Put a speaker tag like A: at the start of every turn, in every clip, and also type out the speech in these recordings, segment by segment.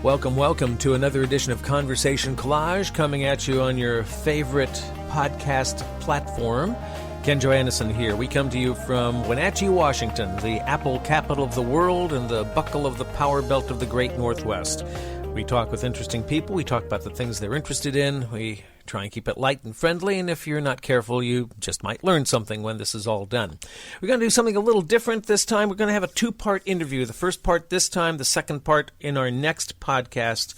A: Welcome, welcome to another edition of Conversation Collage, coming at you on your favorite podcast platform. Ken Joannesen here. We come to you from Wenatchee, Washington, the apple capital of the world and the buckle of the power belt of the great Northwest. We talk with interesting people. We talk about the things they're interested in. We try and keep it light and friendly, and if you're not careful, you just might learn something when this is all done. We're going to do something a little different this time. We're going to have a two-part interview. The first part this time, the second part in our next podcast.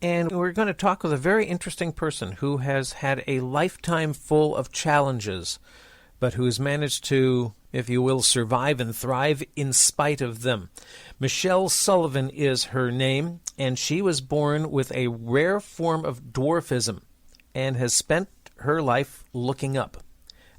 A: And we're going to talk with a very interesting person who has had a lifetime full of challenges, but who has managed to, if you will, survive and thrive in spite of them. Michele Sullivan is her name, and she was born with a rare form of dwarfism and has spent her life looking up.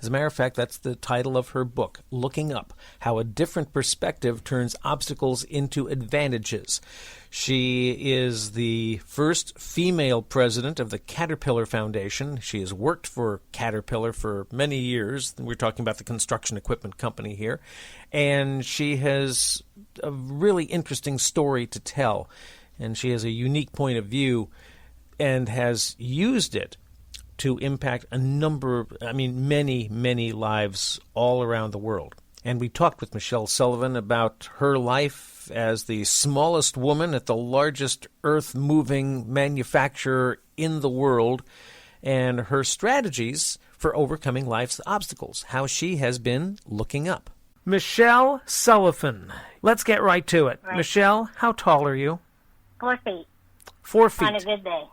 A: As a matter of fact, that's the title of her book, Looking Up, How a Different Perspective Turns Obstacles into Advantages. She is the first female president of the Caterpillar Foundation. She has worked for Caterpillar for many years. We're talking about the construction equipment company here. And she has a really interesting story to tell. And she has a unique point of view and has used it to impact many, many lives all around the world. And we talked with Michele Sullivan about her life as the smallest woman at the largest earth-moving manufacturer in the world and her strategies for overcoming life's obstacles, how she has been looking up. Michele Sullivan. Let's get right to it. Right. Michele, how tall are you?
B: 4 feet.
A: 4 feet.
B: On a good day.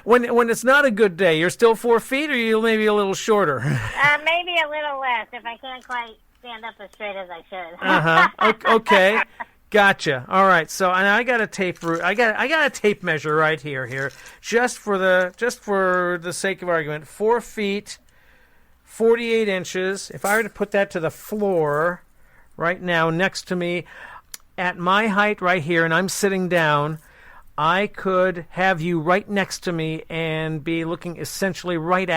A: When it's not a good day, you're still 4 feet, or you maybe a little shorter?
B: Maybe a little less if I can't quite stand up as straight as I should.
A: Okay, gotcha. All right. So, and I got a tape. I got a tape measure right here, just for the sake of argument. 4 feet, 48 inches. If I were to put that to the floor right now next to me, at my height right here, and I'm sitting down, I could have you right next to me and be looking essentially right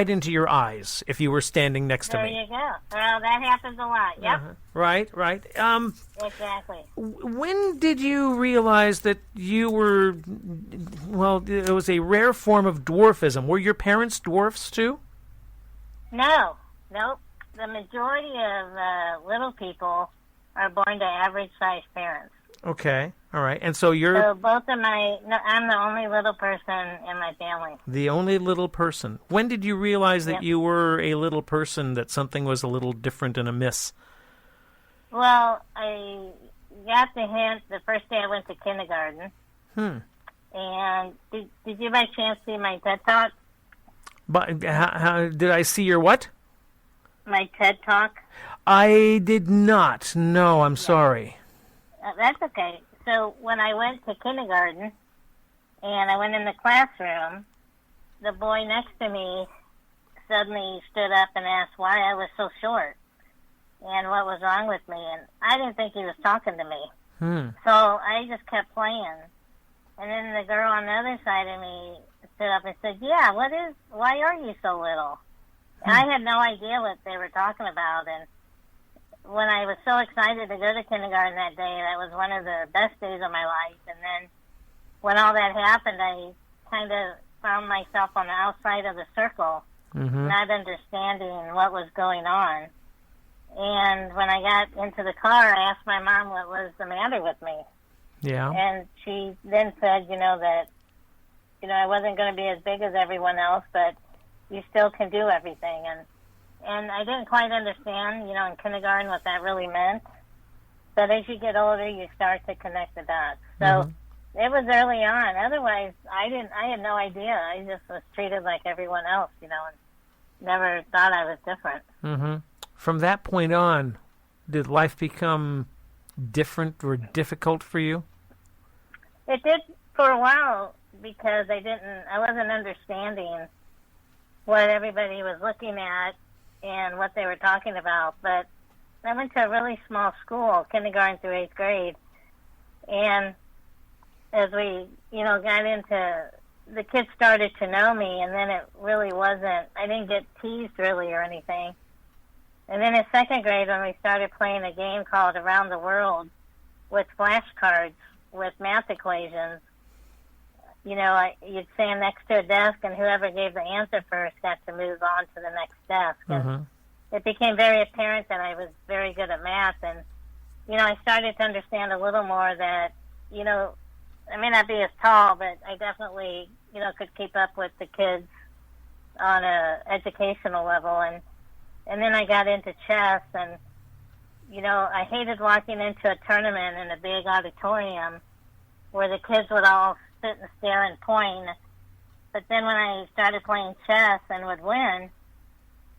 A: into your eyes if you were standing next to me.
B: There you go. Well, that happens a lot. Yep.
A: Right.
B: Exactly.
A: When did you realize that you were, it was a rare form of dwarfism? Were your parents dwarfs too?
B: No. Nope. The majority of little people are born to average-sized parents.
A: Okay, all right. And so you're...
B: So I'm the only little person in my family.
A: The only little person. When did you realize that you were a little person, that something was a little different and amiss?
B: Well, I got the hint the first day I went to kindergarten. And did you by chance see my TED Talk?
A: But how did I see your what?
B: My TED Talk.
A: I did not. No, I'm sorry.
B: That's okay. So when I went to kindergarten and I went in the classroom, the boy next to me suddenly stood up and asked why I was so short and what was wrong with me. And I didn't think he was talking to me. So I just kept playing. And then the girl on the other side of me stood up and said, yeah, why are you so little? And I had no idea what they were talking about. And when I was so excited to go to kindergarten that day, that was one of the best days of my life. And then when all that happened, I kind of found myself on the outside of the circle, not understanding what was going on. And when I got into the car, I asked my mom what was the matter with me.
A: Yeah.
B: And she then said, that, I wasn't going to be as big as everyone else, but you still can do everything. And I didn't quite understand, in kindergarten what that really meant. But as you get older, you start to connect the dots. So it was early on. Otherwise, I had no idea. I just was treated like everyone else, and never thought I was different.
A: From that point on, did life become different or difficult for you?
B: It did for a while because I wasn't understanding what everybody was looking at and what they were talking about. But I went to a really small school, kindergarten through 8th grade. And as we, got into, the kids started to know me, and then it really wasn't, I didn't get teased really or anything. And then in second grade, when we started playing a game called Around the World with flashcards with math equations, you'd stand next to a desk, and whoever gave the answer first got to move on to the next desk. And it became very apparent that I was very good at math, and I started to understand a little more that I may not be as tall, but I definitely could keep up with the kids on a educational level. And then I got into chess, and I hated walking into a tournament in a big auditorium where the kids would all sit and stare and point. But then when I started playing chess and would win,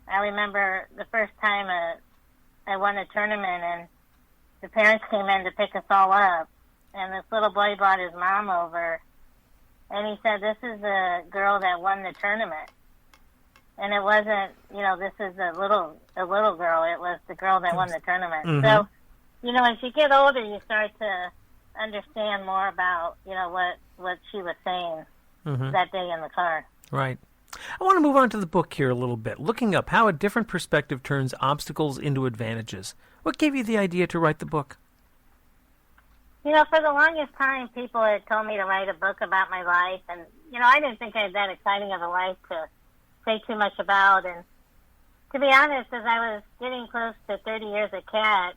B: I remember the first time I won a tournament, and the parents came in to pick us all up, and this little boy brought his mom over, and he said, "This is the girl that won the tournament." And it wasn't, this is a little girl. It was the girl that won the tournament.
A: Mm-hmm.
B: So, as you get older, you start to understand more about, what she was saying that day in the car.
A: Right. I want to move on to the book here a little bit. Looking up how a different perspective turns obstacles into advantages. What gave you the idea to write the book?
B: For the longest time, people had told me to write a book about my life. And, I didn't think I had that exciting of a life to say too much about. And to be honest, as I was getting close to 30 years at CAT,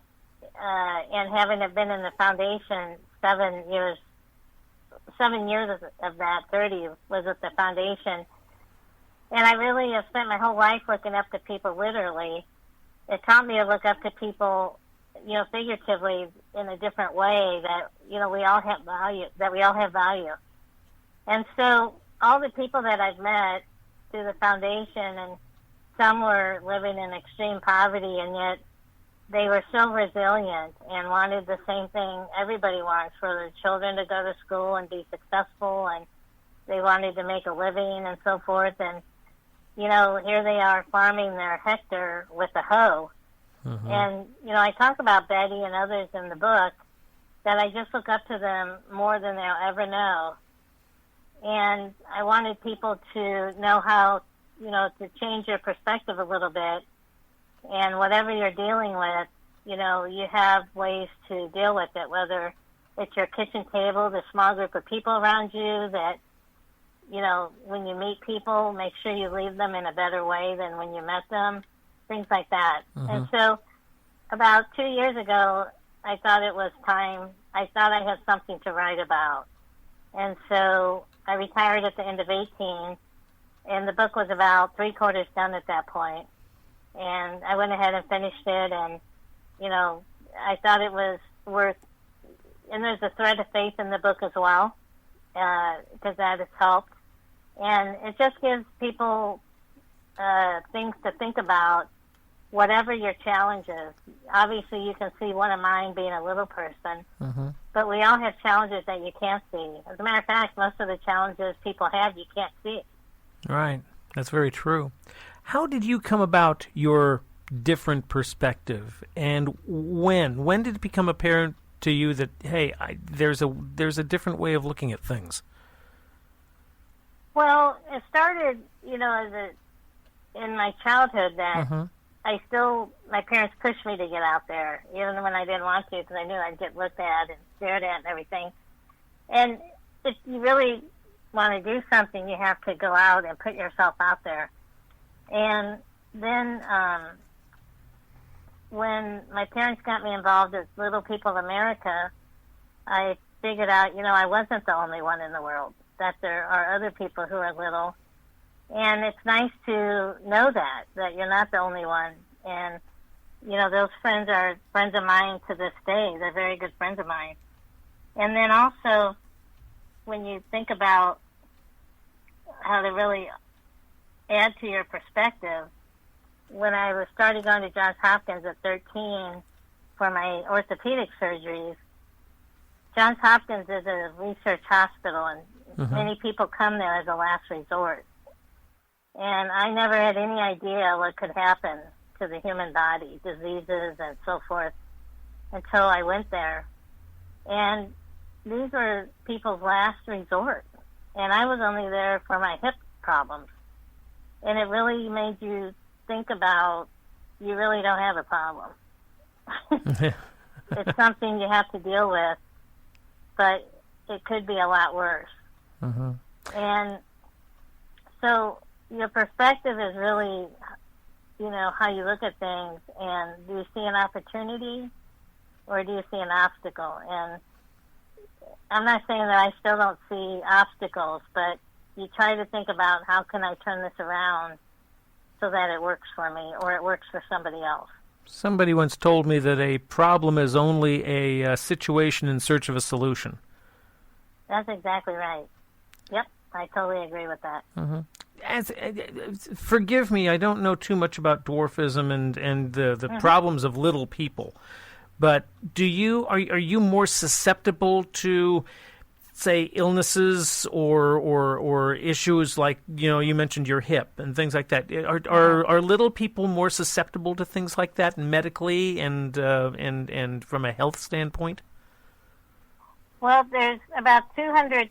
B: and having been in the foundation 7 years of that, 30 was at the foundation. And I really have spent my whole life looking up to people literally. It taught me to look up to people, figuratively in a different way, that, we all have value. And so all the people that I've met through the foundation, and some were living in extreme poverty, and yet they were so resilient and wanted the same thing everybody wants, for their children to go to school and be successful, and they wanted to make a living and so forth. And, here they are farming their hectare with a hoe. Mm-hmm. And, I talk about Betty and others in the book, that I just look up to them more than they'll ever know. And I wanted people to know how, to change your perspective a little bit. And whatever you're dealing with, you have ways to deal with it, whether it's your kitchen table, the small group of people around you that, when you meet people, make sure you leave them in a better way than when you met them, things like that. Mm-hmm. And so about 2 years ago, I thought it was time. I thought I had something to write about. And so I retired at the end of 18, and the book was about 3/4 done at that point. And I went ahead and finished it, and, I thought it was worth, and there's a thread of faith in the book as well, because that has helped. And it just gives people things to think about, whatever your challenge is. Obviously, you can see one of mine being a little person, but we all have challenges that you can't see. As a matter of fact, most of the challenges people have, you can't see.
A: Right. That's very true. How did you come about your different perspective, and when did it become apparent to you that, hey, there's a different way of looking at things?
B: Well, it started, in my childhood that my parents pushed me to get out there, even when I didn't want to, because I knew I'd get looked at and stared at and everything. And if you really want to do something, you have to go out and put yourself out there. And then when my parents got me involved with Little People of America, I figured out, I wasn't the only one in the world, that there are other people who are little. And it's nice to know that you're not the only one. And, those friends are friends of mine to this day. They're very good friends of mine. And then also, when you think about how to really add to your perspective, when I was starting going to Johns Hopkins at 13 for my orthopedic surgeries, Johns Hopkins is a research hospital, and many people come there as a last resort. And I never had any idea what could happen to the human body, diseases and so forth, until I went there. And these were people's last resort. And I was only there for my hip problems. And it really made you think about you really don't have a problem. It's something you have to deal with, but it could be a lot worse.
A: Uh-huh.
B: And so your perspective is really, how you look at things, and do you see an opportunity or do you see an obstacle? And I'm not saying that I still don't see obstacles, but you try to think about, how can I turn this around so that it works for me or it works for somebody else.
A: Somebody once told me that a problem is only a situation in search of a solution.
B: That's exactly right. Yep, I totally agree with that.
A: Forgive me, I don't know too much about dwarfism and the problems of little people, but are you more susceptible to, say, illnesses or issues like, you mentioned your hip and things like that? Are little people more susceptible to things like that medically and from a health standpoint?
B: Well, there's about 200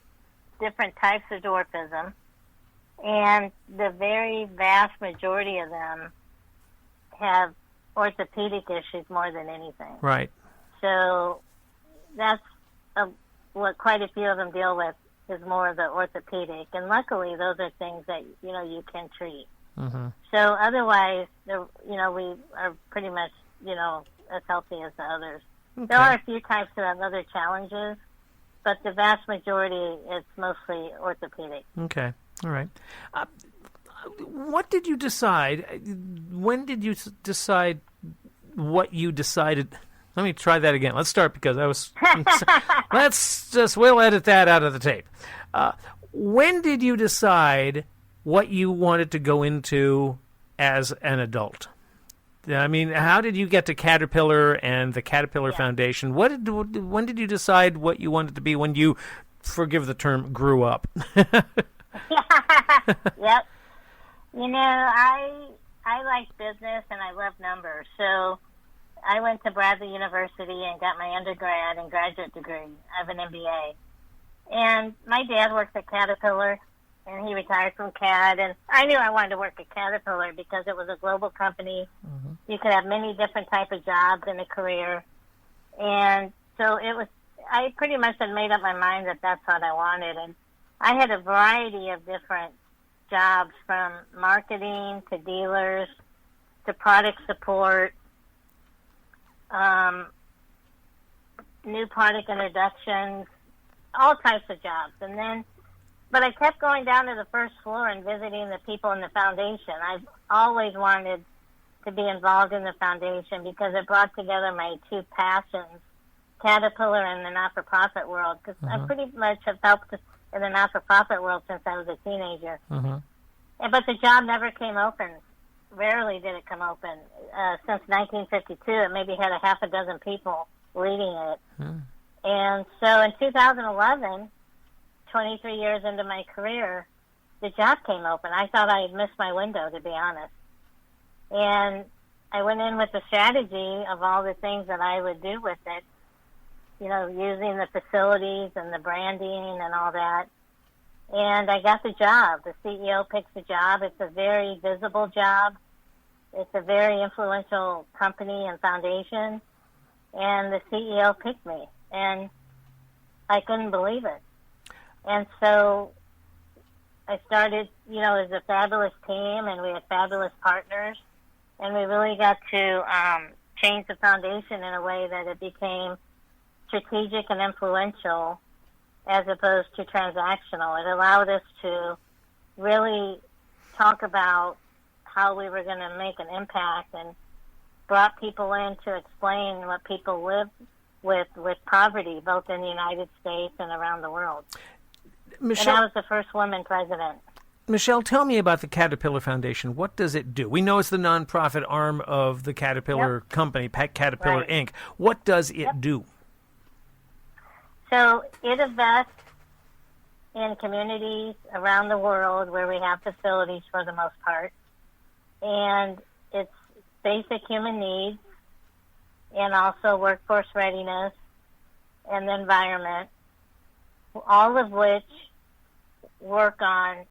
B: different types of dwarfism, and the very vast majority of them have orthopedic issues more than anything.
A: Right.
B: So that's what quite a few of them deal with, is more of the orthopedic, and luckily those are things that you can treat.
A: Mm-hmm.
B: So otherwise, we are pretty much as healthy as the others.
A: Okay.
B: There are a few types that have other challenges, but the vast majority is mostly orthopedic.
A: Okay, all right. What did you decide? When did you decide what you decided? Let me try that again. Let's start because we'll edit that out of the tape. When did you decide what you wanted to go into as an adult? I mean, how did you get to Caterpillar and the Caterpillar Foundation? When did you decide what you wanted to be when you, forgive the term, grew up?
B: Yep. I like business and I love numbers. So I went to Bradley University and got my undergrad and graduate degree. I have an MBA. And my dad worked at Caterpillar, and he retired from CAD. And I knew I wanted to work at Caterpillar because it was a global company. Mm-hmm. You could have many different types of jobs in a career. And so I pretty much had made up my mind that that's what I wanted. And I had a variety of different jobs, from marketing to dealers to product support, new product introductions, all types of jobs. But I kept going down to the first floor and visiting the people in the foundation. I've always wanted to be involved in the foundation because it brought together my two passions, Caterpillar and the not-for-profit world, because I pretty much have helped in the not-for-profit world since I was a teenager. But the job never came open. Rarely did it come open. Since 1952, it maybe had a half a dozen people leading it. And so in 2011, 23 years into my career, the job came open. I thought I had missed my window, to be honest. And I went in with the strategy of all the things that I would do with it, using the facilities and the branding and all that. And I got the job. The CEO picks the job. It's a very visible job. It's a very influential company and foundation. And the CEO picked me. And I couldn't believe it. And so I started, as a fabulous team, and we had fabulous partners. And we really got to change the foundation in a way that it became strategic and influential as opposed to transactional. It allowed us to really talk about how we were going to make an impact, and brought people in to explain what people live with poverty, both in the United States and around the world.
A: Michele,
B: and I was the first woman president.
A: Michele, tell me about the Caterpillar Foundation. What does it do? We know it's the nonprofit arm of the Caterpillar company, Caterpillar Inc. What does it do?
B: So it invests in communities around the world where we have facilities for the most part. And it's basic human needs, and also workforce readiness and the environment, all of which work on